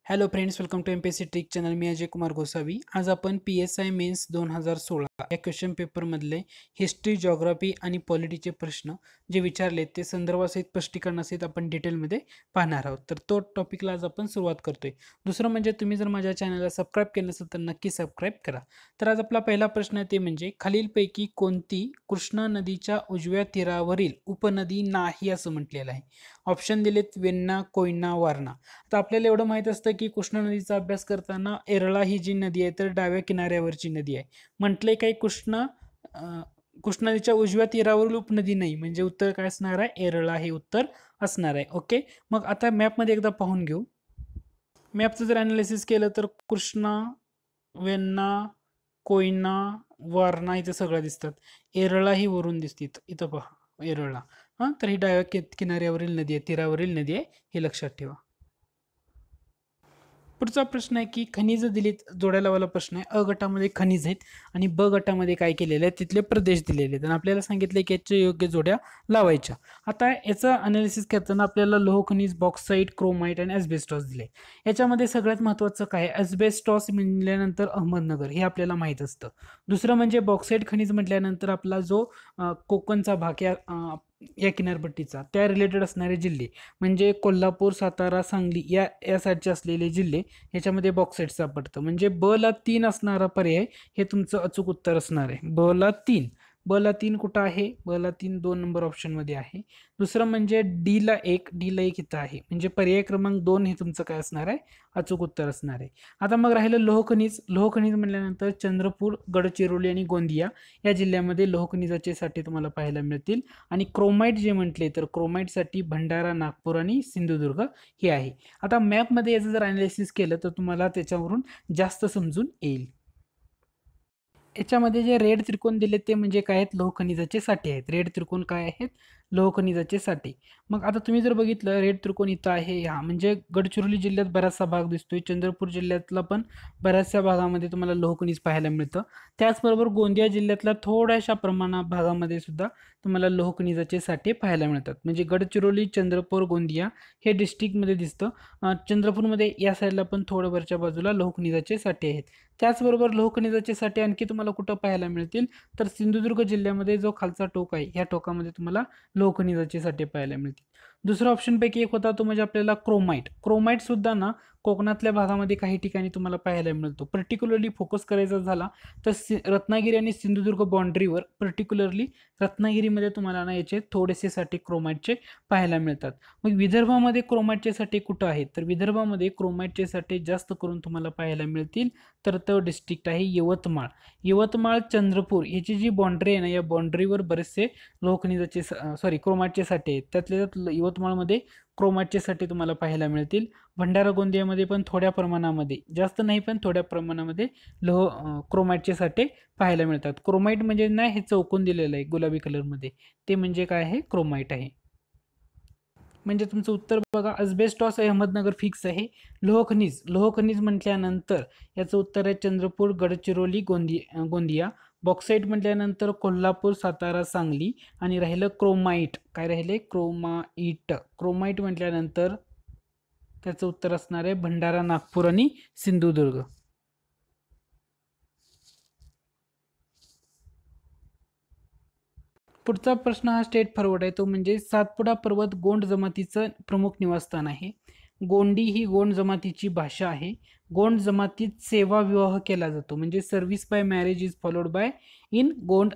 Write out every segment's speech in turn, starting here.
Hello friends, welcome to MPSC trick channel. मी अजय कुमार गोसावी. आज आपण PSI मेन्स 2016 या क्वेश्चन पेपरमधले हिस्ट्री, जॉग्राफी आणि पॉलिटीचे प्रश्न जे विचारलेत ते संदर्भासहित स्पष्टीकरणासहित आपण डिटेलमध्ये पाहणार आहोत. तर तो टॉपिकला आज आपण सुरुवात करतोय. दुसरं म्हणजे तुम्ही जर माझ्या चॅनलला सबस्क्राईब केलं नसेल तर नक्की सबस्क्राईब करा. तर आज आपला पहिला प्रश्न आहे ते म्हणजे खालीलपैकी कोणती कृष्णा नदीच्या उजव्या तीरावरील उपनदी नाही असं म्हटलेलं आहे. ऑप्शन दिलेत वेण्णा, कोयना, वारणा. तर आपल्याला एवढं माहित असतं की कृष्णा नदीचा अभ्यास करताना येरळा ही जी नदी आहे तर डाव्या किनाऱ्यावरची नदी आहे. म्हटलंय काही कृष्णा नदीच्या उजव्या तीरावरील उपनदी नाही, म्हणजे उत्तर काय असणार आहे? येरळा हे उत्तर असणार आहे. ओके, मग आता मॅपमध्ये एकदा पाहून घेऊ. मॅपचं जर अनालिसिस केलं तर कृष्णा, वेण्णा, कोयना, वारणा इथं सगळं दिसतात. येरळा ही वरून दिसते इथं पहा, येरळा. तर ही डाव्या किनाऱ्यावरील नदी आहे, तीरावरील नदी आहे, हे लक्षात ठेवा. पुढचा प्रश्न आहे की खनिज दिलीत, जोड्या लावायला प्रश्न आहे. अ गटामध्ये खनिज आहेत आणि ब गटामध्ये काय केलेलं आहे, तिथले प्रदेश दिलेले आहेत आणि आपल्याला सांगितले की याच्या योग्य जोड्या लावायच्या. आता याचं अनालिसिस करताना आपल्याला लोह खनिज, बॉक्साईट, क्रोमाइट आणि एस्बेस्टॉस दिले. याच्यामध्ये सगळ्यात महत्त्वाचं काय आहे? एस्बेस्टॉस म्हटल्यानंतर अहमदनगर हे आपल्याला माहित असतं. दुसरं म्हणजे बॉक्साईट खनिज म्हटल्यानंतर आपला जो कोकणचा भाग या किनारपट्टीचा त्या रिलेटेड असणारे जिल्हे म्हणजे कोल्हापूर, सातारा, सांगली या साईडचे असलेले जिल्हे ह्याच्यामध्ये बॉक्साईट सापडतं. म्हणजे ब ला 3 असणारा पर्याय हे तुमचं अचूक उत्तर असणार आहे. ब ला 3. ब ला 3 कुठं आहे? ब ला 3 2 नंबर ऑप्शन मध्ये आहे. दुसरं म्हणजे डी ला 1, डी ला 1 इथं आहे. म्हणजे पर्याय क्रमांक 2 हे तुमचं काय असणार आहे? अचूक उत्तर असणार आहे. आता मग राहिलं लोह खनिज. लोह खनिज म्हटल्यानंतर चंद्रपूर, गडचिरोली आणि गोंदिया या जिल्ह्यामध्ये लोह खनिजाचे साठे तुम्हाला पाहायला मिळतील. आणि क्रोमाइट जे म्हटले तर क्रोमाइटसाठी भंडारा, नागपूर आणि सिंधुदुर्ग हे आहे. आता मॅपमध्ये याचं जर अनालिसिस केलं तर तुम्हाला त्याच्यावरून जास्त समजून येईल. याच्यामध्ये जे रेड त्रिकोण दिले ते म्हणजे काय आहेत? लोह खनिजाचे साठे आहेत. रेड त्रिकोण काय आहेत? लोह खनिजाचे साठे. मग आता तुम्ही जर बघितलं रेड त्रिकोण इथं आहे, हा म्हणजे गडचिरोली जिल्ह्यात बराचसा भाग दिसतोय. चंद्रपूर जिल्ह्यातला पण बऱ्याचशा भागामध्ये तुम्हाला लोह खनिज पाहायला मिळतं. त्याचबरोबर गोंदिया जिल्ह्यातल्या थोड्याशा भागामध्ये सुद्धा तुम्हाला लोह खनिजाचे साठे पाहायला मिळतात. म्हणजे गडचिरोली, चंद्रपूर, गोंदिया हे डिस्ट्रिक्टमध्ये दिसतं. चंद्रपूरमध्ये या साईडला पण थोड्या वरच्या बाजूला लोह खनिजाचे साठे आहेत. त्याचबरोबर लोह खनिजाचे साठे आणखी तुम्हाला कुठं पाहायला मिळतील तर सिंधुदुर्ग जिल्ह्यामध्ये जो खालचा टोक आहे या टोकामध्ये तुम्हाला लोह खनिजाचे साठे पाहायला मिळतील. दुसरा ऑप्शन पैकी एक होता तो म्हणजे आपल्याला क्रोमाइट. क्रोमाइट सुद्धा ना कोकणातल्या भागामध्ये काही ठिकाणी तुम्हाला पाहायला मिळतो. पर्टिक्युलरली फोकस करायचा झाला तर रत्नागिरी आणि सिंधुदुर्ग बाँड्रीवर, पर्टिक्युलरली रत्नागिरीमध्ये तुम्हाला ना याचे थोडेसे साठे क्रोमाइटचे पाहायला मिळतात. मग विदर्भामध्ये क्रोमाइटचे साठे कुठं आहेत तर विदर्भामध्ये क्रोमाइटचे साठे जास्त करून तुम्हाला पाहायला मिळतील तर तो डिस्ट्रिक्ट आहे यवतमाळ. यवतमाळ, चंद्रपूर याची जी बाँड्री आहे ना, या बाँड्रीवर बरेचसे लोह खनिजाचे क्रोमाइटचे साठे आहेत. त्यातल्या यवतमाळमध्ये क्रोमाइटचे साठे तुम्हाला पाहायला मिळतील. भंडारा, गोंदियामध्ये पण थोड्या प्रमाणामध्ये, जास्त नाही पण थोड्या प्रमाणामध्ये क्रोमाइटचे साठे पाहायला मिळतात. क्रोमाइट म्हणजे ना हे चौकोन दिलेलं आहे गुलाबी कलरमध्ये, ते म्हणजे काय आहे? क्रोमाइट आहे. म्हणजे तुमचं उत्तर बघा, अस्बेस्टॉस अहमदनगर फिक्स आहे. लोह खनिज, लोह खनिज म्हटल्यानंतर याचं उत्तर आहे चंद्रपूर, गडचिरोली, गोंदिया. बॉक्साईट म्हटल्यानंतर कोल्हापूर, सातारा, सांगली. आणि राहिलं क्रोमाइट. काय राहिले? क्रोमाइट. क्रोमाइट म्हटल्यानंतर त्याचं उत्तर असणार आहे भंडारा, नागपूर आणि सिंधुदुर्ग. पुढचा प्रश्न हा स्टेट फॉरवर्ड आहे, तो म्हणजे सातपुडा पर्वत गोंड जमातीचं प्रमुख निवासस्थान आहे. गोंडी ही गोंड जमातीची भाषा आहे. गोंड जमातीत सेवा विवाह केला जातो, म्हणजे service by marriage is followed by in Gond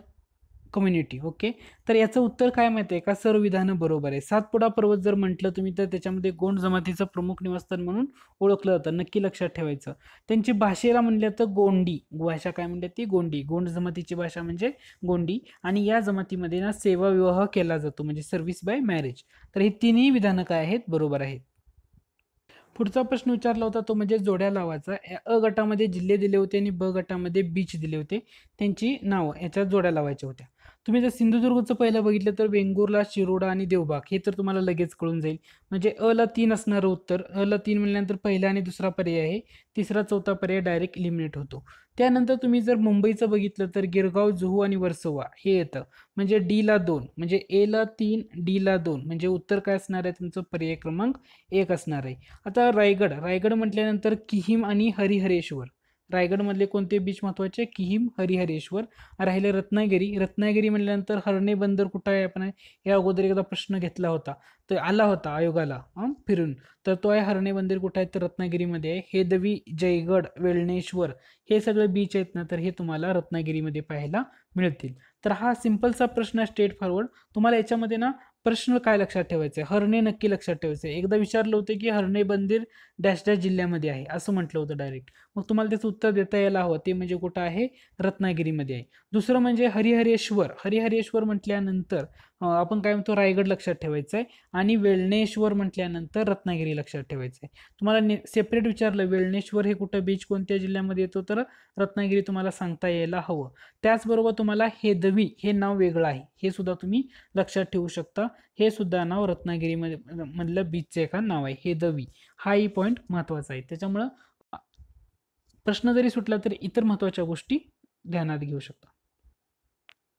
community. Okay, तर याचं उत्तर काय माहिती आहे का? सर्व विधानं बरोबर आहे. सातपुडा पर्वत जर म्हटलं तुम्ही तर त्याच्यामध्ये गोंड जमातीचं प्रमुख निवासस्थान म्हणून ओळखलं जातं, नक्की लक्षात ठेवायचं. त्यांची भाषेला म्हणलं तर गोंडी भाषा, काय म्हणतात ती? गोंडी. गोंड जमातीची भाषा म्हणजे गोंडी. आणि या जमातीमध्ये ना सेवा विवाह केला जातो, म्हणजे सर्व्हिस बाय मॅरेज. तर ही तिन्ही विधानं काय आहेत? बरोबर आहेत. पुढचा प्रश्न विचारला होता तो म्हणजे जोड्या लावायचा. अ गटामध्ये जिल्हे दिले होते आणि ब गटामध्ये बीच दिले होते, त्यांची नावं याच्यात जोड्या लावायच्या होत्या. तुम्ही जर सिंधुदुर्गचं पहिलं बघितलं तर वेंगुर्ला, शिरोडा आणि देवबाग हे तर तुम्हाला लगेच कळून जाईल. म्हणजे अ ला 3 असणारं उत्तर. अ ला 3 म्हणल्यानंतर पहिला आणि दुसरा पर्याय आहे. तिसरा, चौथा पर्याय डायरेक्ट इलिमिनेट होतो. त्यानंतर तुम्ही जर मुंबईचं बघितलं तर गिरगाव, जुहू आणि वर्सोवा हे येतं. म्हणजे डी ला 2, म्हणजे ए ला 3, डी ला 2, म्हणजे उत्तर काय असणार आहे तुमचं? पर्याय क्रमांक 1 असणार आहे. आता रायगड म्हटल्यानंतर किहीम आणि हरिहरेश्वर. रायगडमधले कोणते बीच महत्वाचे? किहीम, हरिहरेश्वर. राहिले रत्नागिरी म्हटल्यानंतर हर्णे बंदर कुठं आहे? आपण या अगोदर एकदा प्रश्न घेतला होता, तर आला होता आयोगाला फिरून. तर तो आहे हर्णे बंदर कुठं आहे? तर रत्नागिरीमध्ये आहे. हेदवी, जयगड, वेळणेश्वर हे सगळे बीच आहेत ना, तर हे तुम्हाला रत्नागिरीमध्ये पाहायला मिळतील. तर हा सिंपलचा प्रश्न स्ट्रेट फॉरवर्ड. तुम्हाला याच्यामध्ये ना प्रश्न काय लक्षात ठेवायचं आहे? हर्णे नक्की लक्षात ठेवायचं आहे. एकदा विचारलं होतं की हर्णे बंदर डॅश डॅश जिल्ह्यामध्ये आहे असं म्हटलं होतं डायरेक्ट. मग तुम्हाला त्याचं उत्तर देता यायला हवं. ते म्हणजे कुठं आहे? रत्नागिरीमध्ये आहे. दुसरं म्हणजे हरिहरेश्वर म्हटल्यानंतर आपण काय म्हणतो? रायगड लक्षात ठेवायचं आहे. आणि वेळणेश्वर म्हटल्यानंतर रत्नागिरी लक्षात ठेवायचं आहे. तुम्हाला सेपरेट विचारलं वेळणेश्वर हे कुठं बीच कोणत्या जिल्ह्यामध्ये येतो? तर रत्नागिरी तुम्हाला सांगता यायला हवं. त्याचबरोबर तुम्हाला हेदवी हे नाव वेगळं आहे, हे सुद्धा तुम्ही लक्षात ठेवू शकता. हे सुद्धा नाव रत्नागिरीमध्ये मधलं बीचचं एका नाव आहे, हेदवी. हाही पॉईंट महत्वाचा आहे. त्याच्यामुळं प्रश्न जरी सुटला तरी इतर महत्वाच्या गोष्टी ध्यानात घेऊ शकता.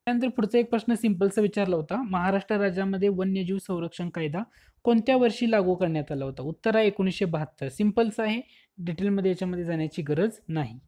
त्यानंतर पुढचा एक प्रश्न सिंपलचा विचारला होता. महाराष्ट्र राज्यामध्ये वन्यजीव संरक्षण कायदा कोणत्या वर्षी लागू करण्यात आला होता? उत्तर आहे 1972. सिंपलचं आहे, डिटेलमध्ये याच्यामध्ये जाण्याची गरज नाही.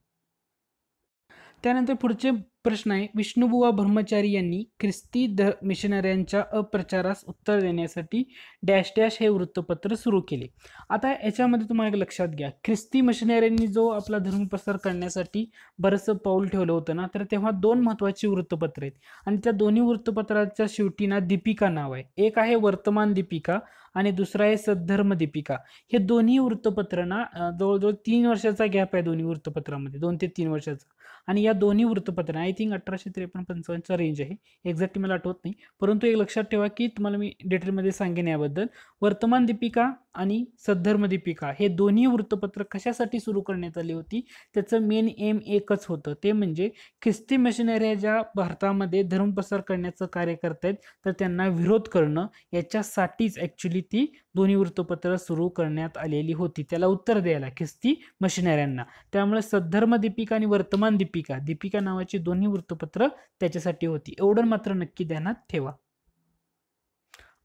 त्यानंतर पुढचे प्रश्न आहे, विष्णुबुवा ब्रह्मचारी यांनी ख्रिस्ती मिशनऱ्यांच्या अप्रचारास उत्तर देण्यासाठी डॅश डॅश हे वृत्तपत्र सुरू केले. आता याच्यामध्ये तुम्हाला एक लक्षात घ्या, ख्रिस्ती मिशनऱ्यांनी जो आपला धर्मप्रसार करण्यासाठी बरंचसं पाऊल ठेवलं होतं ना, तर तेव्हा 2 महत्त्वाची वृत्तपत्र आहेत आणि त्या दोन्ही वृत्तपत्राच्या शेवटी ना दीपिका नाव आहे. एक आहे वर्तमान दीपिका आणि दुसरा आहे सद्धर्म दीपिका. हे दोन्ही वृत्तपत्र ना जवळजवळ 3 वर्षाचा गॅप आहे दोन्ही वृत्तपत्रामध्ये, 2 ते 3 वर्षाचा. आणि या दोन्ही वृत्तपत्र आय थिंक 1853-55 रेंज आहे, एक्झॅक्टली मला आठवत नाही. परंतु एक लक्षात ठेवा की तुम्हाला मी डिटेलमध्ये सांगेन याबद्दल. वर्तमान दीपिका आणि सद्धर्म दीपिका हे दोन्ही वृत्तपत्र कशासाठी सुरू करण्यात आली होती? त्याचं मेन एम एकच होतं, ते म्हणजे ख्रिस्ती मिशनऱ्या ज्या भारतामध्ये धर्मप्रसार करण्याचं कार्य करतायत तर त्यांना विरोध करणं, याच्यासाठीच ॲक्च्युली ती दोन्ही वृत्तपत्र सुरू करण्यात आलेली होती, त्याला उत्तर द्यायला ख्रिस्ती मिशनऱ्यांना. त्यामुळे सद्धर्म दीपिका आणि वर्तमान दीपिका नावाची दोन्ही वृत्तपत्र त्याच्यासाठी होती. एवढं मात्र नक्की ध्यानात ठेवा.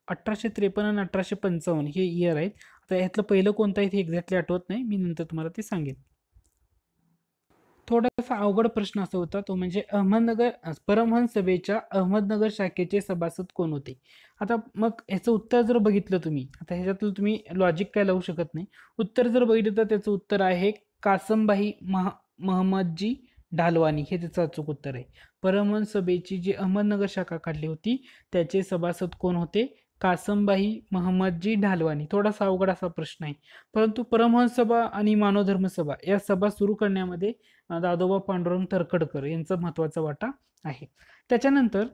1853 आणि 1855 हे इयर आहेत. आता ह्यातलं पहिलं कोणतं आहे हे एक्झॅक्टली आठवत नाही, मी नंतर तुम्हाला ते सांगेन. थोडासा अवघड प्रश्न असा होता, तो म्हणजे परमहंस सभेच्या अहमदनगर शाखेचे सभासद कोण होते? आता मग ह्याचं उत्तर जर बघितलं तुम्ही, आता ह्याच्यातलं तुम्ही लॉजिक काय लावू शकत नाही. उत्तर जर बघितलं तर त्याचं उत्तर आहे कासमभाई महम्मदजी ढालवानी, हे त्याचं अचूक उत्तर आहे. परमहंस सभेची जी अहमदनगर शाखा काढली होती त्याचे सभासद कोण होते? कासमभाई महम्मदजी ढालवानी. थोडासा अवघड असा प्रश्न आहे, परंतु परमहंस सभा आणि मानवधर्म सभा या सभा सुरू करण्यामध्ये दादोबा पांडुरंग तरखडकर यांचा महत्वाचा वाटा आहे. त्याच्यानंतर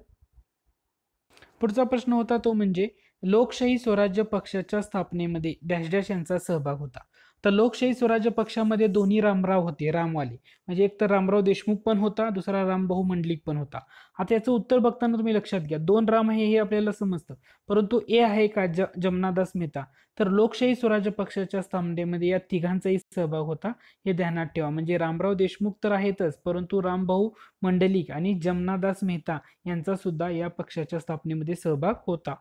पुढचा प्रश्न होता तो म्हणजे लोकशाही स्वराज्य पक्षाच्या स्थापनेमध्ये डॅश डॅश यांचा सहभाग होता. तर लोकशाही स्वराज्य पक्षामध्ये दोन्ही रामराव होते, रामवाले. म्हणजे एक तर रामराव देशमुख पण होता, दुसरा रामभाऊ मंडलिक पण होता. आता याचं उत्तर बघताना तुम्ही लक्षात घ्या, 2 राम आहे हे आपल्याला समजतं, परंतु ए आहे का जमनादास मेहता? तर लोकशाही स्वराज्य पक्षाच्या स्थापनेमध्ये या तिघांचाही सहभाग होता, हे ध्यानात ठेवा. म्हणजे रामराव देशमुख तर आहेतच, परंतु रामभाऊ मंडलिक आणि जमनादास मेहता यांचा सुद्धा या पक्षाच्या स्थापनेमध्ये सहभाग होता.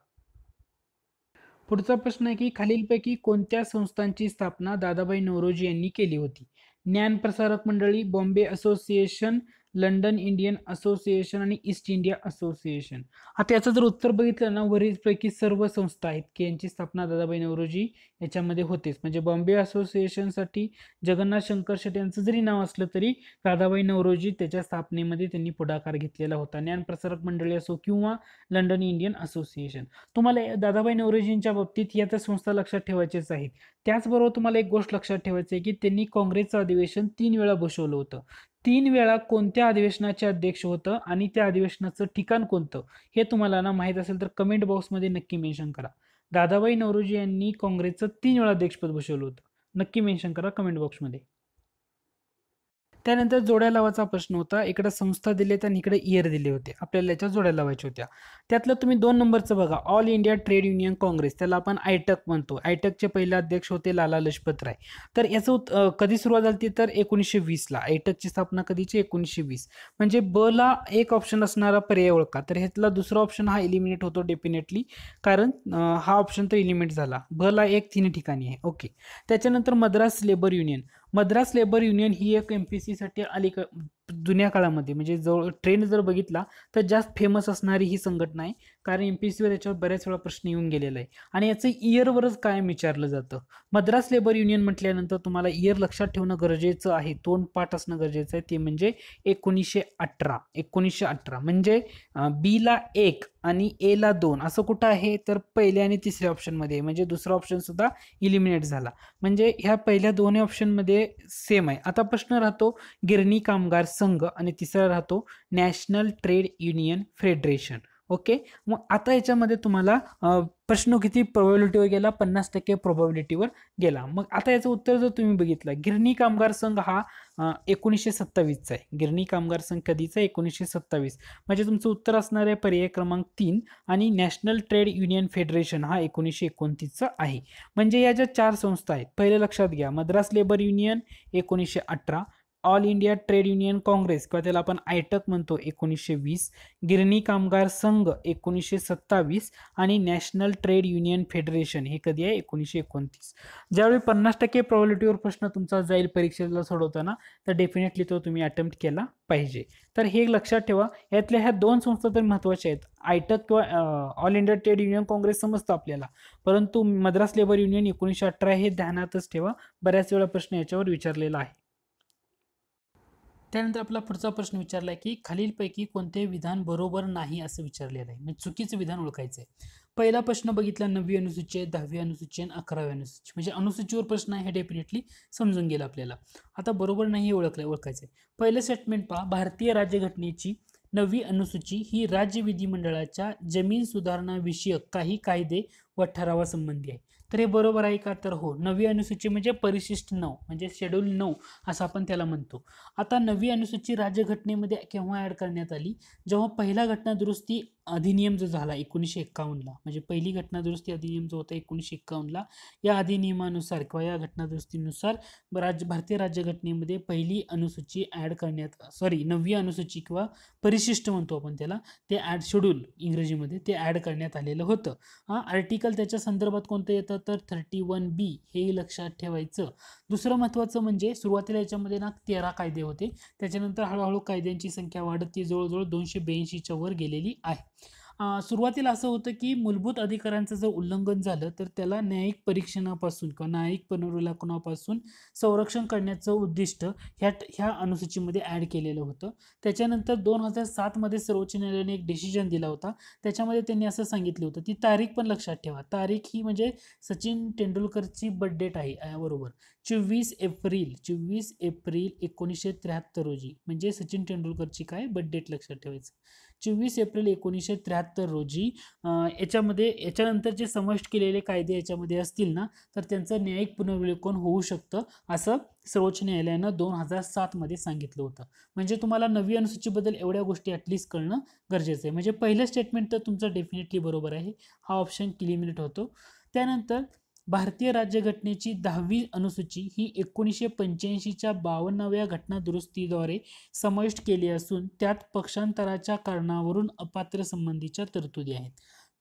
पुढचा प्रश्न आहे की खालीलपैकी कोणत्या संस्थांची स्थापना दादाभाई नौरोजी यांनी केली होती? ज्ञानप्रसारक मंडळी, Bombay association, London Indian association आणि ईस्ट इंडिया असोसिएशन. आता याचं जर उत्तर बघितलं ना, वरीलपैकी सर्व संस्था आहेत की यांची स्थापना दादाभाई नौरोजी याच्यामध्ये होतेच. म्हणजे बॉम्बे असोसिएशनसाठी जगन्नाथ शंकर शेट यांचं जरी नाव असलं तरी दादाभाई नौरोजी त्याच्या स्थापनेमध्ये त्यांनी पुढाकार घेतलेला होता. ज्ञानप्रसारक मंडळी असो किंवा लंडन इंडियन असोसिएशन. तुम्हाला दादाभाई नौरोजींच्या बाबतीत या तर संस्था लक्षात ठेवायच्याच आहेत. त्याचबरोबर तुम्हाला एक गोष्ट लक्षात ठेवायची आहे की त्यांनी काँग्रेसचं अधिवेशन 3 वेळा बसवलं होतं. 3 वेळा कोणत्या अधिवेशनाचे अध्यक्ष होतं आणि त्या अधिवेशनाचं ठिकाण कोणतं हे तुम्हाला ना माहीत असेल तर कमेंट बॉक्समध्ये नक्की मेन्शन करा. दादाभाई नौरोजी यांनी काँग्रेसचं 3 वेळा अध्यक्षपद बसवलं होतं, नक्की मेन्शन करा कमेंट बॉक्समध्ये. त्यानंतर जोड्या लावायचा प्रश्न होता. इकडे संस्था दिलेत आणि इकडे इयर दिले होते. आपल्याला याच्या जोड्या लावायच्या होत्या. त्यातलं तुम्ही 2 नंबरचं बघा. All India trade union Congress, त्याला आपण आयटक म्हणतो. आयटकचे पहिले अध्यक्ष होते लाला लजपत राय. तर याचं कधी सुरुवात झाली तर 1920 ला. आयटकची स्थापना कधीची? 1920. म्हणजे ब ला एक ऑप्शन असणारा पर्याय ओळखा. तर ह्यातला दुसरा ऑप्शन हा एलिमिनेट होतो डेफिनेटली, कारण हा ऑप्शन तर एलिमिनेट झाला. ब ला एक 3 ठिकाणी आहे. ओके. त्याच्यानंतर Madras labour union. Madras labour union ही एक MPSC साठी जुन्या काळामध्ये, म्हणजे जवळ ट्रेंड जर बघितला तर जास्त फेमस असणारी ही संघटना आहे. कारण MPSC वर याच्यावर बऱ्याच वेळा प्रश्न येऊन गेलेला आहे. आणि याचं इयरवरच कायम विचारलं जातं. मद्रास लेबर युनियन म्हटल्यानंतर तुम्हाला इयर लक्षात ठेवणं गरजेचं आहे. 2 पाठ असणं गरजेचं आहे. ते म्हणजे 1918. 1918 म्हणजे बी ला 1 आणि ए ला 2 असं कुठं आहे? तर पहिल्या आणि तिसऱ्या ऑप्शनमध्ये. म्हणजे दुसरा ऑप्शन सुद्धा इलिमिनेट झाला. म्हणजे ह्या पहिल्या दोन्ही ऑप्शनमध्ये सेम आहे. आता प्रश्न राहतो गिरणी कामगार संघ आणि तिसरा राहतो national trade union federation. Okay. मग आता याच्यामध्ये तुम्हाला प्रश्न किती प्रोबॅबिलिटीवर गेला? 50% प्रोबॅबिलिटीवर गेला. मग आता याचं उत्तर जर तुम्ही बघितलं, गिरणी कामगार संघ हा 1927चा आहे. गिरणी कामगार संघ कधीचा? 1927. म्हणजे तुमचं उत्तर असणार आहे पर्याय क्रमांक 3. आणि नॅशनल ट्रेड युनियन फेडरेशन हा 1929चा आहे. म्हणजे या ज्या 4 संस्था आहेत, पहिले लक्षात घ्या. Madras labour union 1918, all India trade union Congress किंवा त्याला आपण आयटक म्हणतो 1920, गिरणी कामगार संघ 1927 आणि नॅशनल ट्रेड युनियन फेडरेशन हे कधी आहे? 1929. ज्यावेळी 50% प्रोबॅबिलिटीवर प्रश्न तुमचा जाईल परीक्षेला सोडवताना, तर डेफिनेटली तो तुम्ही अटेम्प्ट केला पाहिजे. तर हे लक्षात ठेवा. यातल्या ह्या 2 संस्था तर महत्त्वाच्या आहेत. आयटक किंवा all India trade union Congress समजतं आपल्याला, परंतु मद्रास लेबर युनियन 1918 हे ध्यानातच ठेवा. बऱ्याच वेळा प्रश्न याच्यावर विचारलेला आहे. त्यानंतर आपला पुढचा प्रश्न विचारला आहे की खालीलपैकी कोणते विधान बरोबर नाही असं विचारलेलं आहे. म्हणजे चुकीचं विधान ओळखायचं आहे. पहिला प्रश्न बघितला 9वी अनुसूची, 10वी अनुसूची आणि 11वी अनुसूची. म्हणजे अनुसूचीवर प्रश्न आहे, हे डेफिनेटली समजून गेलं आपल्याला. आता बरोबर नाही हे ओळखायचं आहे. पहिलं स्टेटमेंट पहा. भारतीय राज्यघटनेची 9वी अनुसूची ही राज्य विधिमंडळाच्या जमीन सुधारणा विषयक काही कायदे व ठरावासंबंधी आहे. तर हे बरोबर आहे का? तर हो. 9वी अनुसूची म्हणजे परिशिष्ट 9 म्हणजे शेड्यूल 9 असं आपण त्याला म्हणतो. आता 9वी अनुसूची राज्यघटनेमध्ये केव्हा ऍड करण्यात आली? जेव्हा पहिला घटना दुरुस्ती अधिनियम जो झाला 1951ला, म्हणजे पहिली घटना दुरुस्ती अधिनियम जो होता 1951ला, या अधिनियमानुसार किंवा या घटना दुरुस्तीनुसार भारतीय राज्यघटनेमध्ये पहिली अनुसूची ऍड करण्यात, 9वी अनुसूची किंवा परिशिष्ट म्हणतो आपण त्याला, ते ऍड शेड्यूल इंग्रजीमध्ये ते ऍड करण्यात आलेलं होतं. आर्टिकल त्याच्या संदर्भात कोणतं येतं? तर 31B हे लक्षात ठेवायचं. दुसरं महत्त्वाचं म्हणजे सुरुवातीला याच्यामध्ये ना 13 कायदे होते. त्याच्यानंतर हळूहळू कायद्यांची संख्या वाढत ती जवळजवळ 282च्या वर गेलेली आहे. सुरुवातीला असं होतं की मूलभूत अधिकारांचं जर उल्लंघन झालं तर त्याला न्यायिक परीक्षणापासून किंवा न्यायिक पुनर्विलोकनापासून संरक्षण करण्याचं उद्दिष्ट ह्या अनुसूचीमध्ये ऍड केलेलं होतं. त्याच्यानंतर 2007 मध्ये सर्वोच्च न्यायालयाने एक डिसिजन दिला होता. त्याच्यामध्ये त्यांनी असं सांगितलं होतं, ती तारीख पण लक्षात ठेवा. तारीख ही म्हणजे सचिन तेंडुलकरची बर्थ डेट आहे बरोबर. 24 एप्रिल 1973 रोजी, म्हणजे सचिन तेंडुलकरची काय बर्थ डेट लक्षात ठेवायचं. 24 एप्रिल 1973 रोजी याच्यानंतर जे समाविष्ट केलेले कायदे याच्यामध्ये असतील ना, तर त्यांचं न्यायिक पुनर्विलोकन होऊ शकतं असं सर्वोच्च न्यायालयानं 2007 मध्ये सांगितलं होतं. म्हणजे तुम्हाला 9वी अनुसूचीबद्दल एवढ्या गोष्टी ॲटलिस्ट कळणं गरजेचं आहे. म्हणजे पहिलं स्टेटमेंट तर तुमचं डेफिनेटली बरोबर आहे. हा ऑप्शन एलिमिनेट होतो. त्यानंतर भारतीय राज्यघटनेची 10वी अनुसूची ही 1985च्या 52व्या घटना दुरुस्तीद्वारे समाविष्ट केली असून त्यात पक्षांतराच्या कारणावरून अपात्र संबंधीच्या तरतुदी आहेत.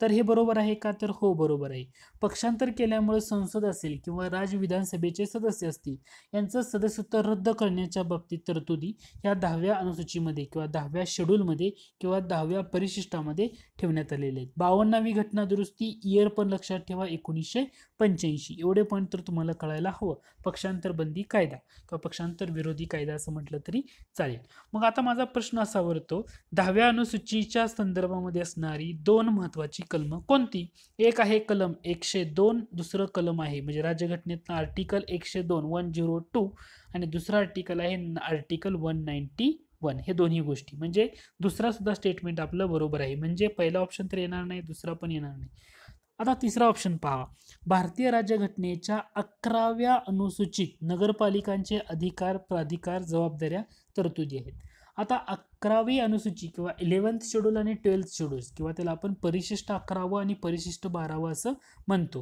तर हे बरोबर आहे का? तर हो बरोबर आहे. पक्षांतर केल्यामुळे संसद असेल किंवा राज्य विधानसभेचे सदस्य असतील यांचं सदस्यत्व रद्द करण्याच्या बाबतीत तरतुदी ह्या 10व्या अनुसूचीमध्ये किंवा 10व्या शेड्यूलमध्ये किंवा 10व्या परिशिष्टामध्ये ठेवण्यात आलेले आहेत. 52वी घटना दुरुस्ती इयर पण लक्षात ठेवा 1985. एवढे पॉईंट तर तुम्हाला कळायला हवं. पक्षांतर बंदी कायदा किंवा पक्षांतर विरोधी कायदा असं म्हटलं तरी चालेल. मग आता माझा प्रश्न असा वरतो, 10व्या अनुसूचीच्या संदर्भामध्ये असणारी 2 महत्वाची कलम कोणती? एक आहे कलम 102, दुसरं कलम आहे म्हणजे राज्यघटनेतलं आर्टिकल 102 102 आणि दुसरं आर्टिकल आहे आर्टिकल 191. हे दोन्ही गोष्टी म्हणजे दुसरा सुद्धा स्टेटमेंट आपलं बरोबर आहे. म्हणजे पहिला ऑप्शन तर येणार नाही, दुसरा पण येणार नाही. आता तिसरा ऑप्शन पहा, भारतीय राज्यघटनेच्या 11व्या अनुसूचित नगरपालिकांचे अधिकार, प्राधिकार, जबाबदाऱ्या, तरतुदी आहेत. आता 11वी अनुसूची किंवा 11th शेड्यूल आणि 12th शेड्यूल किंवा त्याला आपण परिशिष्ट 11वं आणि परिशिष्ट 12वं असं म्हणतो.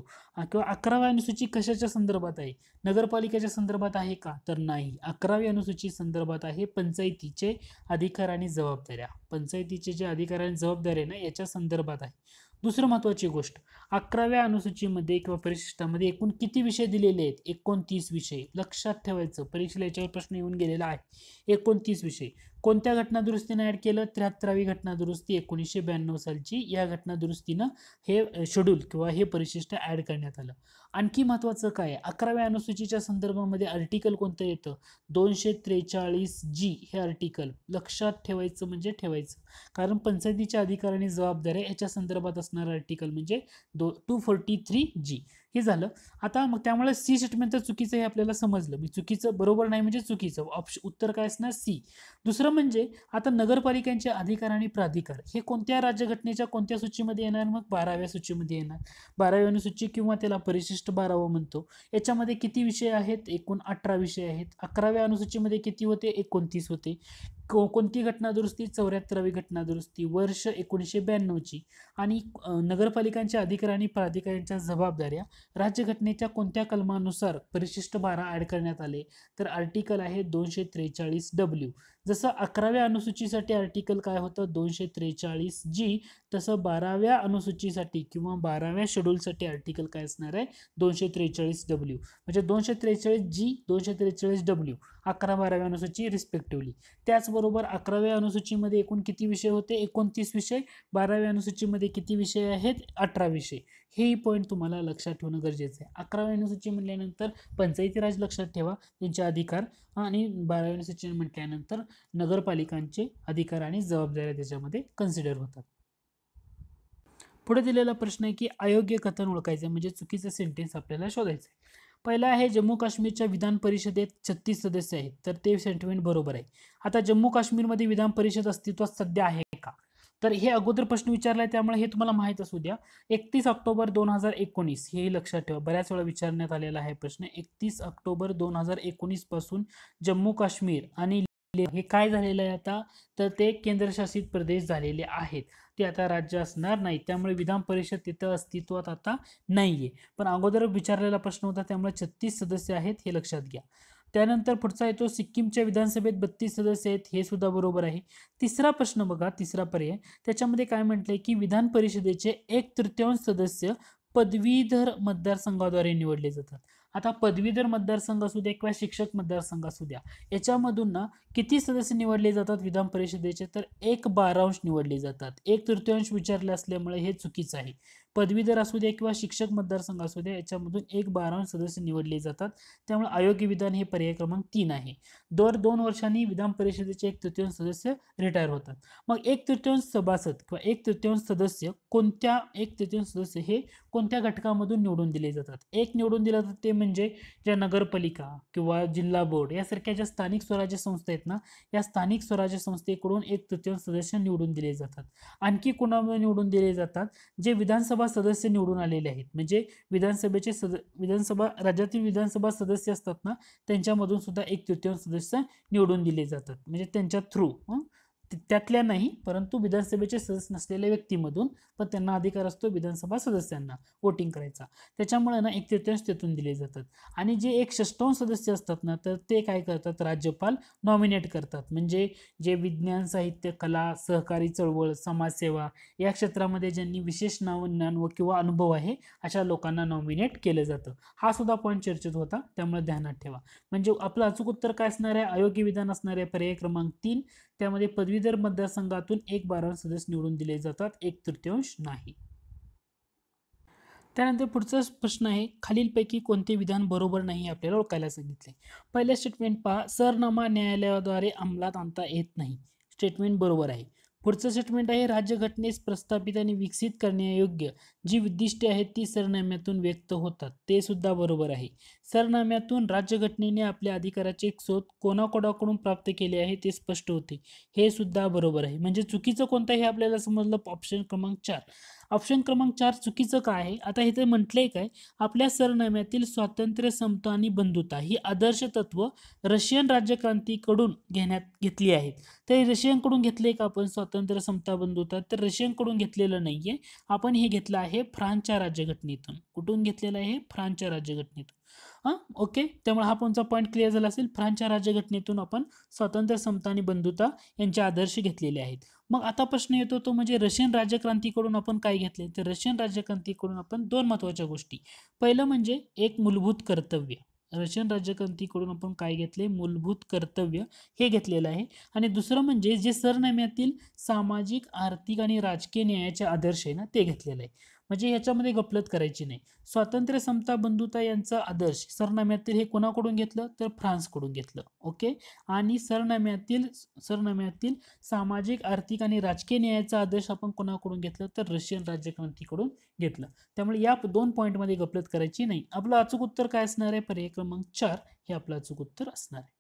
किंवा 11व्या अनुसूची कशाच्या संदर्भात आहे? नगरपालिकेच्या संदर्भात आहे का? तर नाही. 11वी अनुसूची संदर्भात आहे पंचायतीचे अधिकार आणि जबाबदाऱ्या. पंचायतीचे जे अधिकार आणि जबाबदाऱ्या ना याच्या संदर्भात आहे. दुसरं महत्त्वाची गोष्ट, 11व्या अनुसूचीमध्ये किंवा परिशिष्टामध्ये एकूण किती विषय दिलेले आहेत? 29 विषय. लक्षात ठेवायचं, परीक्षेला याच्यावर प्रश्न येऊन गेलेला आहे. 29 विषय. कोणत्या घटनादुरुस्तीने ऍड केलं? 73वी घटनादुरुस्ती 1992 सालची. या घटनादुरुस्तीनं हे शेड्यूल किंवा हे परिशिष्ट ऍड करण्यात आलं. आणखी महत्त्वाचं काय आहे? 11व्या अनुसूचीच्या संदर्भामध्ये आर्टिकल कोणतं येतं? 243G हे आर्टिकल लक्षात ठेवायचं म्हणजे ठेवायचं, कारण पंचायतीच्या अधिकार आणि जबाबदाऱ्या याच्या संदर्भात असणारं आर्टिकल म्हणजे 243G हे झालं. आता मग त्यामुळे सी स्टेटमेंट तर चुकीचं हे आपल्याला समजलं. मी चुकीचं बरोबर नाही म्हणजे चुकीचं, उत्तर काय असणार? सी. दुसरं म्हणजे आता नगरपालिकांचे अधिकार आणि प्राधिकार हे कोणत्या राज्यघटनेच्या कोणत्या सूचीमध्ये येणार? मग 12व्या सूचीमध्ये येणार. 12वी अनुसूची किंवा त्याला परिशिष्ट 12वं म्हणतो. याच्यामध्ये किती विषय आहेत? एकूण 18 विषय आहेत. 11व्या अनुसूचीमध्ये किती होते? 29 होते. कोणती घटनादुरुस्ती? 74वी घटनादुरुस्ती, वर्ष 1992ची. आणि नगरपालिकांच्या अधिकार आणि प्राधिकारांच्या जबाबदाऱ्या राज्यघटनेच्या कोणत्या कलमानुसार परिशिष्ट 12 ऍड करण्यात आले? तर आर्टिकल आहे 243W. जसं 11व्या अनुसूचीसाठी आर्टिकल काय होतं? 243G. तसं 12व्या अनुसूचीसाठी किंवा 12व्या शेड्यूलसाठी आर्टिकल काय असणार आहे? 243W. म्हणजे 243G, 243W 11-12व्या अनुसूची रिस्पेक्टिव्हली. त्याचबरोबर 11व्या अनुसूचीमध्ये एकूण किती विषय होते? 29 विषय. 12व्या अनुसूचीमध्ये किती विषय आहेत? 18 विषय. हेही पॉईंट तुम्हाला लक्षात ठेवणं गरजेचं आहे. 11व्या अनुसूची म्हटल्यानंतर पंचायती राज लक्षात ठेवा, त्यांचे अधिकार, आणि 12व्या अनुसूची म्हटल्यानंतर नगरपालिकांचे अधिकार आणि जबाबदाऱ्या त्याच्यामध्ये कन्सिडर होतात. पुढे दिलेला प्रश्न आहे की अयोग्य कथन ओळखायचे म्हणजे चुकीचं सेंटेन्स आपल्याला शोधायचं आहे. पहिला आहे जम्मू काश्मीरच्या विधान परिषदेत 36 सदस्य आहेत, तर ते सेंटिमेंट बरोबर आहे. आता जम्मू काश्मीरमध्ये विधान परिषद अस्तित्वात सध्या आहे का? तर हे अगोदर प्रश्न विचारलाय त्यामुळे हे तुम्हाला माहित असू द्या. 31 ऑक्टोबर 2019 हे लक्षात ठेवा, बऱ्याच वेळा विचारण्यात आलेला आहे प्रश्न. 31 ऑक्टोबर 2019 पासून जम्मू काश्मीर आणि हे काय झालेलं आहे आता? तर ते केंद्रशासित प्रदेश झालेले आहेत. ते आता राज्य असणार नाही, त्यामुळे विधान परिषद तिथं अस्तित्वात आता नाहीये. पण अगोदर विचारलेला प्रश्न होता त्यामुळे 36 सदस्य आहेत हे लक्षात घ्या. त्यानंतर पुढचा येतो सिक्कीमच्या विधानसभेत 32 सदस्य आहेत, हे सुद्धा बरोबर आहे. तिसरा प्रश्न बघा, तिसरा पर्याय त्याच्यामध्ये काय म्हटलंय की विधान परिषदेचे 1/3 सदस्य पदवीधर मतदारसंघाद्वारे निवडले जातात. आता पदवीधर मतदारसंघ असू द्या किंवा शिक्षक मतदारसंघ असू द्या, याच्यामधून ना किती सदस्य निवडले जातात विधान परिषदेचे? तर 1/12 निवडले जातात. 1/3 विचारले असल्यामुळे हे चुकीचं आहे. पदवीधर असू द्या किंवा शिक्षक मतदारसंघ असू द्या, याच्यामधून 1/12 सदस्य निवडले जातात. त्यामुळे अयोग्य विधान हे पर्याय क्रमांक 3 आहे. दर 2 वर्षांनी विधान परिषदेचे 1/3 सदस्य रिटायर होतात. मग 1/3 सभासद किंवा 1/3 सदस्य कोणत्या 1/3 सदस्य हे कोणत्या घटकामधून निवडून दिले जातात? एक निवडून दिले जातात ते म्हणजे ज्या नगरपालिका किंवा जिल्हा बोर्ड यासारख्या ज्या स्थानिक स्वराज्य संस्था आहेत ना, या स्थानिक स्वराज्य संस्थेकडून 1/3 सदस्य निवडून दिले जातात. आणखी कोणामुळे निवडून दिले जातात? जे विधानसभा सदस्य निवडून आलेले आहेत, म्हणजे विधानसभेचे विधानसभा राज्यातील विधानसभा सदस्य असतात ना, त्यांच्यामधून सुद्धा 1/3 सदस्य निवडून दिले जातात. म्हणजे त्यांच्या थ्रू, त्यातल्या नाही परंतु विधानसभेचे सदस्य नसलेल्या व्यक्तीमधून, पण त्यांना अधिकार असतो विधानसभा सदस्यांना वोटिंग करायचा. त्याच्यामुळे ना 1/3 त्यातून दिले जातात. आणि जे 1/6 सदस्य असतात ना, तर ते काय करतात? राज्यपाल नॉमिनेट करतात. म्हणजे जे विज्ञान, साहित्य, कला, सहकारी चळवळ, समाजसेवा या क्षेत्रामध्ये ज्यांनी विशेष ज्ञान व किंवा अनुभव आहे अशा लोकांना नॉमिनेट केलं जातं. हा सुद्धा पॉईंट चर्चेत होता, त्यामुळे ध्यानात ठेवा. म्हणजे आपलं अचूक उत्तर काय असणार आहे? अयोग्य विधान असणार आहे पर्याय क्रमांक 3. त्यामध्ये पदवीधर मतदारसंघातून 1/12 सदस्य निवडून दिले जातात, 1/3 नाही. त्यानंतर पुढचा प्रश्न आहे, खालीलपैकी कोणते विधान बरोबर नाही आपल्याला ओळखायला सांगितले. पहिलं स्टेटमेंट पहा, सरनामा न्यायालयाद्वारे अंमलात आणता येत नाही. स्टेटमेंट बरोबर आहे. पुढचं स्टेटमेंट आहे, राज्यघटनेस प्रस्थापित आणि विकसित करण्यायोग्य जी उद्दिष्टे आहेत ती सरनाम्यातून व्यक्त होतात. ते सुद्धा बरोबर आहे. सरनाम्यातून राज्यघटनेने आपल्या अधिकाराचे स्रोत कोणाकोणाकडून प्राप्त केले आहे ते स्पष्ट होते. हे सुद्धा बरोबर आहे. म्हणजे चुकीचं कोणतं हे आपल्याला समजलं? ऑप्शन क्रमांक 4. ऑप्शन क्रमांक 4 चुकीचं काय आहे? आता इथे म्हटलंय काय, आपल्या सरनाम्यातील स्वातंत्र्य, समता आणि बंधुता ही आदर्श तत्व रशियन राज्यक्रांतीकडून घेतली आहेत. तर रशियनकडून घेतले का आपण स्वातंत्र्य, समता, बंधुता? तर रशियनकडून घेतलेलं नाहीये. आपण हे घेतलं आहे फ्रान्सच्या राज्यघटनेतून. कुठून घेतलेलं आहे? फ्रान्सच्या राज्यघटनेतून. हां, ओके. त्यामुळे हा तुमचा पॉईंट क्लिअर झाला असेल. फ्रान्सच्या राज्यघटनेतून आपण स्वातंत्र्य, समता आणि बंधुता यांचे आदर्श घेतलेले आहेत. मग आता प्रश्न येतो तो म्हणजे रशियन राज्यक्रांतीकडून आपण काय घेतले? तर रशियन राज्यक्रांतीकडून आपण 2 महत्त्वाच्या गोष्टी. पहिलं म्हणजे एक मूलभूत कर्तव्य. रशियन राज्यक्रांतीकडून आपण काय घेतले? मूलभूत कर्तव्य हे घेतलेलं आहे. आणि दुसरं म्हणजे जे सरनाम्यातील सामाजिक, आर्थिक आणि राजकीय न्यायाचे आदर्श आहे ना, ते घेतलेलं आहे. म्हणजे ह्याच्यामध्ये गफलत करायची नाही. स्वातंत्र्य, समता, बंधुता यांचा आदर्श सरनाम्यातील हे कोणाकडून घेतलं? तर फ्रान्सकडून घेतलं. ओके. आणि सरनाम्यातील सामाजिक, आर्थिक आणि राजकीय न्यायाचा आदर्श आपण कोणाकडून घेतलं? तर रशियन राज्यक्रांतीकडून घेतलं. त्यामुळे या 2 पॉईंटमध्ये गफलत करायची नाही. आपलं अचूक उत्तर काय असणार आहे? पर्याय क्रमांक 4 हे आपलं अचूक उत्तर असणार आहे.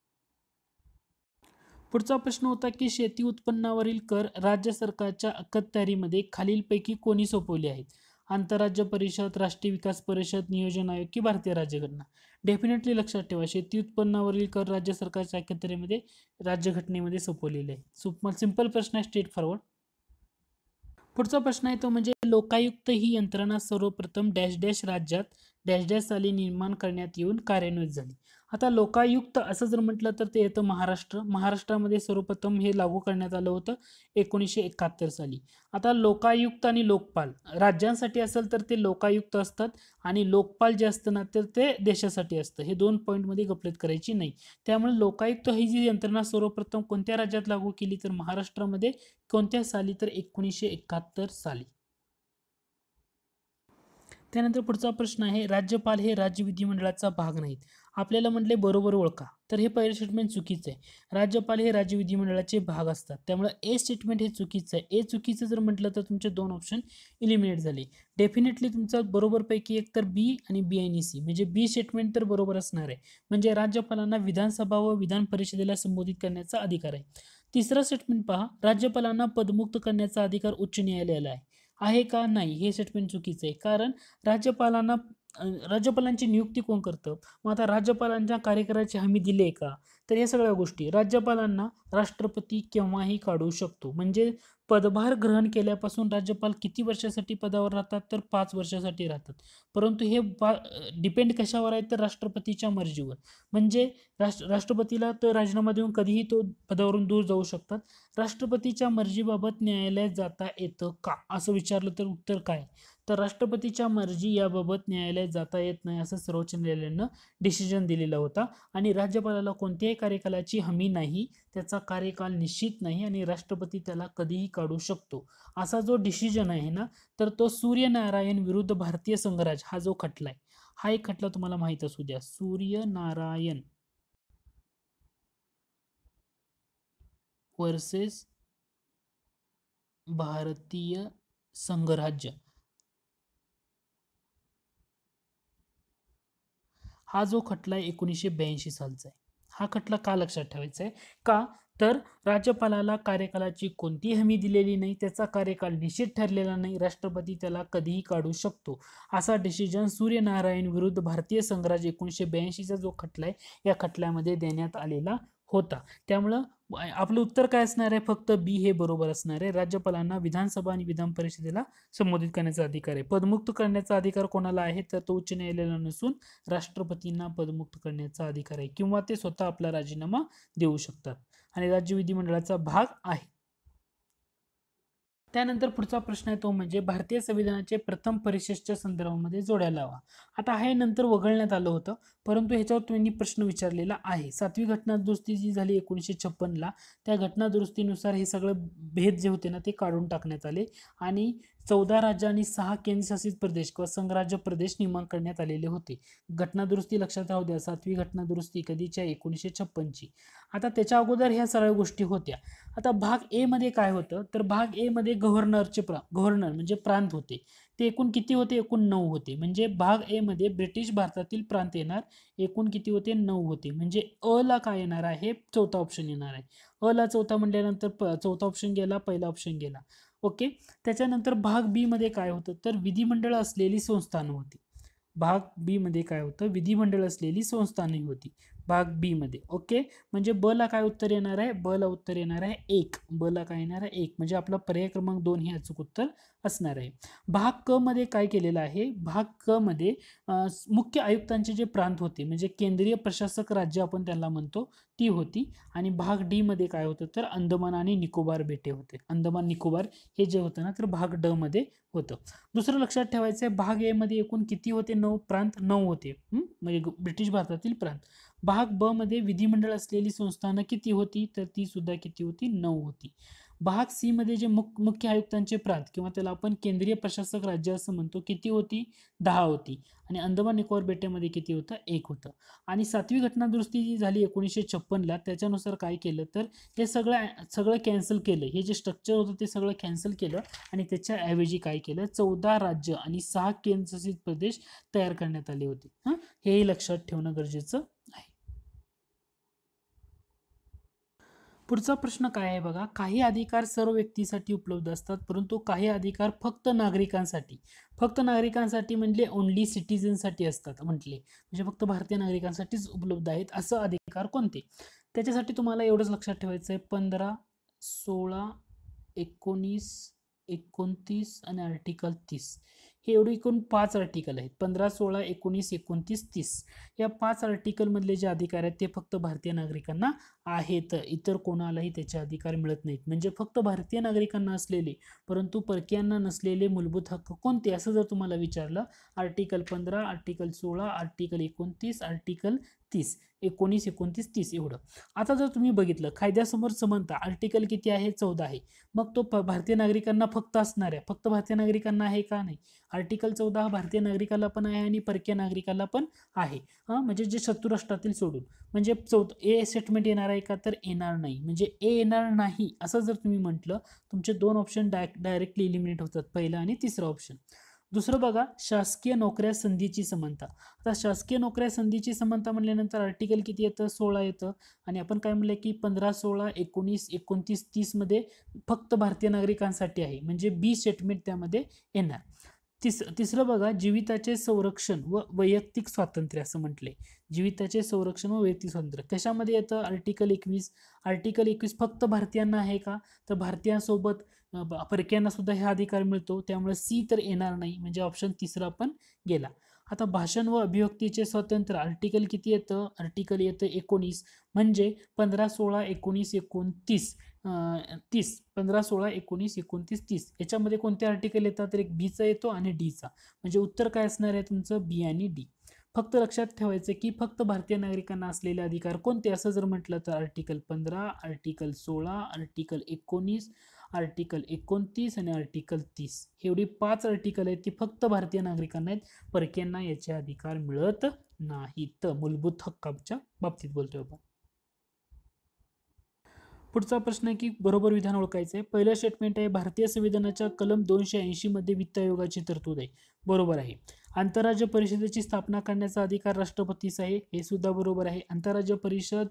पुढचा प्रश्न होता की शेती उत्पन्नावरील कर राज्य सरकारच्या अखत्यारीमध्ये खालीलपैकी कोणी सोपवले आहेत? आंतरराज्य परिषद, राष्ट्रीय विकास परिषद, नियोजन आयोग की भारतीय राज्यघटना? डेफिनेटली लक्षात ठेवा, शेती उत्पन्नावरील कर राज्य सरकारच्या अखत्यारीमध्ये राज्यघटनेमध्ये सोपवलेले आहे. सिंपल प्रश्न आहे, स्ट्रेट फॉरवर्ड. पुढचा प्रश्न आहे तो म्हणजे लोकायुक्त ही यंत्रणा सर्वप्रथम डॅश डॅश राज्यात डॅश डॅश साली निर्माण करण्यात येऊन कार्यान्वित झाली. आता लोकायुक्त असं जर म्हटलं तर ते येतं महाराष्ट्रामध्ये सर्वप्रथम हे लागू करण्यात आलं होतं 1971 साली. आता लोकायुक्त आणि लोकपाल राज्यांसाठी असेल तर ते लोकायुक्त असतात आणि लोकपाल जे असतं ना तर ते देशासाठी असतं. हे 2 पॉईंटमध्ये गफलत करायची नाही. त्यामुळे लोकायुक्त ही जी यंत्रणा सर्वप्रथम कोणत्या राज्यात लागू केली? तर महाराष्ट्रामध्ये. कोणत्या साली? तर 1971 साली. त्यानंतर पुढचा प्रश्न आहे, राज्यपाल हे राज्य विधिमंडळाचा भाग नाहीत. आपल्याला म्हटले बरोबर ओळखा. तर हे पहिलं स्टेटमेंट चुकीचं आहे. राज्यपाल हे राज्य विधिमंडळाचे भाग असतात. त्यामुळे ए स्टेटमेंट हे चुकीचं आहे. ए चुकीचं जर म्हटलं तर तुमचे 2 ऑप्शन इलिमिनेट झाले. डेफिनेटली तुमचा बरोबरपैकी एक तर बी आणि बी आणि सी म्हणजे बी स्टेटमेंट तर बरोबर असणार आहे. म्हणजे राज्यपालांना विधानसभा व विधान परिषदेला संबोधित करण्याचा अधिकार आहे. तिसरं स्टेटमेंट पहा, राज्यपालांना पदमुक्त करण्याचा अधिकार उच्च न्यायालयाला आहे का? नाही. हे स्टेटमेंट चुकीचं आहे. कारण राज्यपालांना राज्यपालांची नियुक्ती कोण करतं? मग आता राज्यपालांच्या कार्यकाळाची हमी दिली आहे का? तर या सगळ्या गोष्टी राज्यपालांना राष्ट्रपती केव्हाही काढू शकतो. म्हणजे पदभार ग्रहण केल्यापासून राज्यपाल किती वर्षासाठी पदावर राहतात? तर 5 वर्षासाठी राहतात. परंतु हे डिपेंड कशावर आहे? तर राष्ट्रपतीच्या मर्जीवर. म्हणजे राष्ट्रपतीला तर राजीनामा देऊन कधीही तो पदावरून दूर जाऊ शकतात. राष्ट्रपतीच्या मर्जीबाबत न्यायालयात जाता येतं का? असं विचारलं तर उत्तर काय? तर राष्ट्रपतीच्या मर्जी याबाबत न्यायालयात जाता येत नाही असं सर्वोच्च न्यायालयानं डिसिजन दिलेला होता. आणि राज्यपालाला कोणत्याही कार्यकालाची हमी नाही, त्याचा कार्यकाल निश्चित नाही आणि राष्ट्रपती त्याला कधीही काढू शकतो. असा जो डिसिजन आहे ना, तर तो सूर्यनारायण विरुद्ध भारतीय संघराज हा जो खटला आहे, हा एक खटला तुम्हाला माहित असू द्या. सूर्यनारायण वर्सेस भारतीय संघराज्य, हा जो खटला आहे 1982 सालचा आहे. हा खटला का लक्षात ठेवायचा आहे? का? तर राज्यपालाला कार्यकालाची कोणती हमी दिलेली नाही, त्याचा कार्यकाल निश्चित ठरलेला नाही, राष्ट्रपती त्याला कधीही काढू शकतो. असा डिसिजन सूर्यनारायण विरुद्ध भारतीय संघराज्य 1982चा जो खटला आहे या खटल्यामध्ये देण्यात आलेला होता. त्यामुळं आपलं उत्तर काय असणार आहे? फक्त बी हे बरोबर असणार आहे. राज्यपालांना विधानसभा आणि विधान परिषदेला संबोधित करण्याचा अधिकार आहे. पदमुक्त करण्याचा अधिकार कोणाला आहे? तर तो उच्च न्यायालयाला नसून राष्ट्रपतींना पदमुक्त करण्याचा अधिकार आहे किंवा ते स्वतः आपला राजीनामा देऊ शकतात आणि राज्य विधिमंडळाचा भाग आहे. त्यानंतर पुढचा प्रश्न आहे तो म्हणजे भारतीय संविधानाचे प्रथम परिशिष्ट संदर्भामध्ये जोड्या लावा. आता हे नंतर वगळण्यात आलं होतं, परंतु ह्याच्यावर त्यांनी प्रश्न विचारलेला आहे. 7वी घटना दुरुस्ती जी झाली 1956ला, त्या घटना दुरुस्तीनुसार हे सगळं भेद जे होते ना ते काढून टाकण्यात आले आणि 14 राज्य आणि 6 केंद्रशासित प्रदेश किंवा संघराज्य प्रदेश निर्माण करण्यात आलेले होते. घटना दुरुस्ती लक्षात राहू द्या, 7वी घटना दुरुस्ती कधीच्या? 1956ची. आता त्याच्या अगोदर ह्या सगळ्या गोष्टी होत्या. आता भाग ए मध्ये काय होतं? तर भाग ए मध्ये गव्हर्नर म्हणजे प्रांत होते. ते एकूण किती होते? एकूण 9 होते. म्हणजे भाग ए मध्ये ब्रिटिश भारतातील प्रांत येणार. एकूण किती होते? 9 होते. म्हणजे अ ला काय येणार आहे? चौथा ऑप्शन येणार आहे. अ ला चौथा म्हटल्यानंतर चौथा ऑप्शन गेला, पहिला ऑप्शन गेला. ओके. त्याच्यानंतर भाग बी मध्ये काय होतं, तर विधिमंडळ असलेली संस्थानं होती. भाग बी मध्ये काय होतं, विधिमंडळ असलेली संस्थाने होती भाग बी मध्ये. ओके. म्हणजे ब ला काय उत्तर येणार आहे, ब ला उत्तर येणार आहे 1. ब ला काय येणार आहे 1, म्हणजे आपला पर्याय क्रमांक 2 हे अचूक उत्तर असणार आहे. भाग क मध्ये काय केलेलं आहे, भाग क मध्ये मुख्य आयुक्तांचे जे प्रांत होते, म्हणजे केंद्रीय प्रशासक राज्य आपण त्याला म्हणतो, ती होती. आणि भाग डी मध्ये काय होतं, तर अंदमान आणि निकोबार बेटे होते. अंदमान निकोबार हे जे होतं ना, तर भाग ड मध्ये होतं. दुसरं लक्षात ठेवायचं आहे, भाग ए मध्ये एकूण किती होते, 9 प्रांत, 9 होते. म्हणजे ब्रिटिश भारतातील प्रांत. भाग ब मध्ये विधिमंडळ असलेली संस्थानं किती होती, तर ती सुद्धा किती होती, 9 होती. भाग सी मध्ये जे मुख्य आयुक्तांचे प्रांत किंवा त्याला आपण केंद्रीय प्रशासक राज्य असं म्हणतो, किती होती, 10 होती. आणि अंदमान निकोबार बेटामध्ये किती होतं, 1 होतं. आणि 7वी घटना दुरुस्ती जी झाली 1956 ला, त्याच्यानुसार काय केलं, तर हे सगळं कॅन्सल केलं. हे जे स्ट्रक्चर होतं ते सगळं कॅन्सल केलं आणि त्याच्या ऐवजी काय केलं, 14 राज्य आणि 6 केंद्रशासित प्रदेश तयार करण्यात आले होते. हेही लक्षात ठेवणं गरजेचं आहे. पुढचा प्रश्न काय आहे बघा, काही अधिकार सर्व व्यक्तीसाठी उपलब्ध असतात, परंतु काही अधिकार फक्त नागरिकांसाठी. फक्त नागरिकांसाठी म्हणजे ओनली सिटीजनसाठी असतात म्हटले, म्हणजे फक्त भारतीय नागरिकांसाठीच उपलब्ध आहेत. असं अधिकार कोणते, त्याच्यासाठी तुम्हाला एवढंच लक्षात ठेवायचं आहे, 15, 16, 19, 29 आणि आर्टिकल 30. हे एवढे एकूण 5 आर्टिकल आहेत. 15, 16, 19, 29, 30 या 5 आर्टिकल मधले जे अधिकार आहेत ते फक्त भारतीय नागरिकांना आहेत. इतर कोणालाही त्याचे अधिकार मिळत नाहीत. म्हणजे फक्त भारतीय नागरिकांना असलेले परंतु परकीयांना नसलेले मूलभूत हक्क कोणते, असं जर तुम्हाला विचारलं, आर्टिकल 15, आर्टिकल 16, आर्टिकल 29, आर्टिकल 30, 19, 29, 30 एवढं. आता जर तुम्ही बघितलं, कायद्यासमोर समानता आर्टिकल किती आहे, 14 आहे. मग तो भारतीय नागरिकांना फक्त असणार आहे, फक्त भारतीय नागरिकांना आहे का, नाही. आर्टिकल 14 हा भारतीय नागरिकाला पण आहे आणि परकीय नागरिकाला पण आहे. म्हणजे जे शत्रू राष्ट्रातील सोडून, म्हणजे ए स्टेटमेंट येणार आहे का, तर येणार नाही. म्हणजे ए येणार नाही असं जर तुम्ही म्हटलं, तुमचे 2 ऑप्शन डायरेक्टली इलिमिनेट होतात, पहिला आणि तिसरा ऑप्शन. दुसरं बघा, शासकीय नोकऱ्या संधीची समानता. आता शासकीय नोकऱ्या संधीची समानता म्हणल्यानंतर आर्टिकल किती येतं, 16 येतं. आणि आपण काय म्हणलं की 15, 16, 19, 29, 30 मध्ये फक्त भारतीय नागरिकांसाठी आहे, म्हणजे बी स्टेटमेंट त्यामध्ये येणार. तिसरं बघा, जीविताचे संरक्षण व वैयक्तिक स्वातंत्र्य असं म्हटलंय. जीविताचे संरक्षण व वैयक्तिक स्वातंत्र्य कशामध्ये येतं, आर्टिकल 21. आर्टिकल 21 फक्त भारतीयांना आहे का, तर भारतीयांसोबत परकीयांना सुद्धा हा अधिकार मिळतो, त्यामुळे सी तर येणार नाही, म्हणजे ऑप्शन तिसरा पण गेला. आता भाषण व अभिव्यक्तीचे स्वातंत्र्य आर्टिकल किती येतं, आर्टिकल येतं 19. म्हणजे 15, 16, 19, 29, 30, 15, 16, 19, 29, 30 याच्यामध्ये कोणते आर्टिकल येतात, तर एक बीचा येतो आणि डीचा. म्हणजे उत्तर काय असणार आहे तुमचं, बी आणि डी. फक्त लक्षात ठेवायचं की फक्त भारतीय नागरिकांना असलेले अधिकार कोणते, असं जर म्हटलं तर आर्टिकल 15, आर्टिकल 16, आर्टिकल 19, आर्टिकल 29 आणि आर्टिकल 30. एवढी 5 आर्टिकल आहेत ती फक्त भारतीय नागरिकांना आहेत, परकीयांना याचे अधिकार मिळत नाहीत. मूलभूत हक्काच्या बाबतीत बोलतोय आपण. पुढचा प्रश्न आहे की बरोबर विधान ओळखायचं आहे. पहिलं स्टेटमेंट आहे, भारतीय संविधानाच्या कलम 280 मध्ये वित्त आयोगाची तरतूद आहे. बरोबर आहे. आंतरराज्य परिषदेची स्थापना करण्याचा अधिकार राष्ट्रपतीचा आहे, हे सुद्धा बरोबर आहे. आंतरराज्य परिषद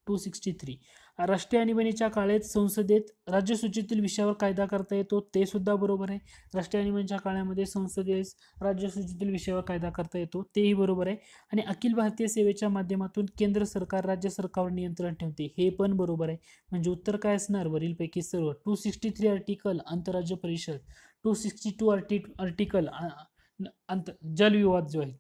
263. राष्ट्रीय आणीबाणीच्या काळात संसदेत राज्यसूचीतील विषयावर कायदा करता येतो, ते सुद्धा बरोबर आहे. राष्ट्रीय आणीबाणीच्या काळामध्ये संसदेत राज्यसूचीतील विषयावर कायदा करता येतो, तेही बरोबर आहे. आणि अखिल भारतीय सेवेच्या माध्यमातून केंद्र सरकार राज्य सरकारवर नियंत्रण ठेवते, हे पण बरोबर आहे. म्हणजे उत्तर काय असणार, वरीलपैकी सर्व. 263 आर्टिकल आंतरराज्य परिषद, 262 आर्टिकल जलविवाद जो आहे